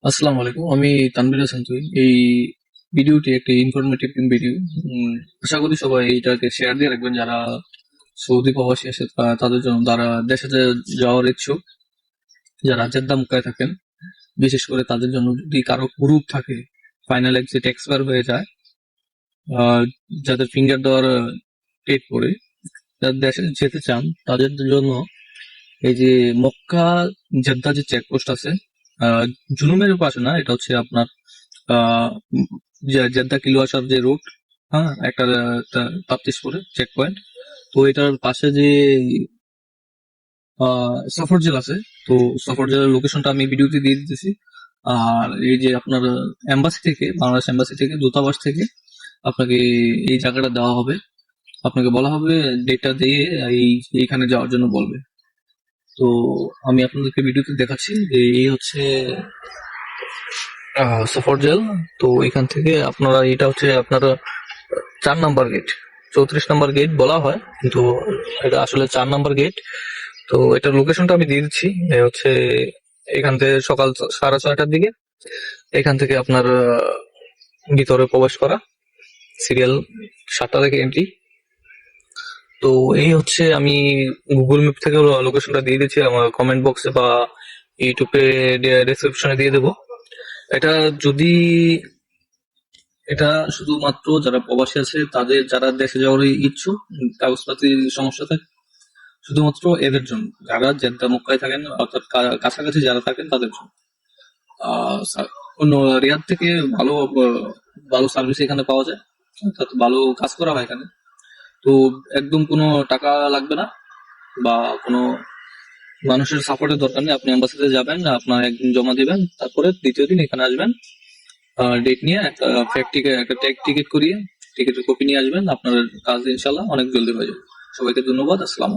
আসসালামু আলাইকুম। আমি তানভীর হাসান তুই। এই ভিডিওটি একটি ইনফরমেটিভ ভিডিও। আশা করি সবাই এটাকে শেয়ার দিয়ে রাখবেন যারা সৌদি প্রবাসী আছে তাদের জন্য, যারা দেশে যাওয়ার ইচ্ছুক, যারা জেদ্দা মক্কায় থাকেন, বিশেষ করে তাদের জন্য। যদি কারো গ্রুপ থাকে, ফাইনাল এক্সিট এক্সপায়ার হয়ে যায়, আহ, যাদের ফিঙ্গার দেওয়ার ডেট পড়ে, যারা দেশে যেতে চান তাদের জন্য এই যে মক্কা জেদ্দা যে চেকপোস্ট আছে, আহ, জুনুমের পাশে না, এটা হচ্ছে আপনার আহ জেদ্দা কিলোয়াসার যে রুট, হ্যাঁ, একটা তাপ্তিসপুরে চেক পয়েন্ট। তো এটার পাশে যে সফর জেল আছে, তো সফর জেলের লোকেশনটা আমি ভিডিওতে দিয়ে দিতেছি। আর এই যে আপনার এম্বাসি থেকে, বাংলাদেশ এম্বাসি থেকে, দূতাবাস থেকে আপনাকে এই জায়গাটা দেওয়া হবে। আপনাকে বলা হবে, ডেটা দিয়ে এইখানে যাওয়ার জন্য বলবে। তো আমি আপনাদেরকে ভিডিওতে দেখাচ্ছি যে এই হচ্ছে সফর জেল। তো এখান থেকে আপনারা, এটা হচ্ছে আপনারা 4 নাম্বার গেট, 34 নাম্বার গেট বলা হয়, কিন্তু এটা আসলে 4 নাম্বার গেট। তো এটার লোকেশনটা আমি দিয়ে দিচ্ছি। হচ্ছে এখান থেকে সকাল 6:30টার দিকে এখান থেকে আপনার ভিতরে প্রবেশ করা, সিরিয়াল 7টা থেকে এন্ট্রি। তো এই হচ্ছে, আমি গুগল ম্যাপ থেকে লোকেশনটা দিয়ে দিচ্ছি আমার কমেন্ট বক্সে বা ইউটিউবে ডেসক্রিপশনে দিয়ে দেবো। এটা যদি, এটা শুধুমাত্র যারা প্রবাসী আছে তাদের, যারা দেশে যাওয়ার ইচ্ছুক, কাগজপাতির সমস্যা থাকে, শুধুমাত্র এদের জন্য। যারা জেদ্দা মক্কায় থাকেন, অর্থাৎ কাছাকাছি যারা থাকেন তাদের জন্য। অন্য রিয়াদ থেকে ভালো ভালো সার্ভিস এখানে পাওয়া যায়, অর্থাৎ ভালো কাজ করা হয় এখানে। তো একদম কোনো টাকা লাগবে না বা কোনো মানুষের সাপোর্টের দরকার নেই। আপনি অ্যাম্বাসিতে যাবেন, আপনার একদিন জমা দিবেন, তারপরে দ্বিতীয় দিন এখানে আসবেন, ডেট নিয়ে একটা ফেক টিকিট, একটা ট্যাগ টিকিট করিয়ে টিকিটের কপি নিয়ে আসবেন। আপনার কাজ ইনশাল্লাহ অনেক জলদি হয়ে যাবে। সবাইকে ধন্যবাদ। আসসালাম।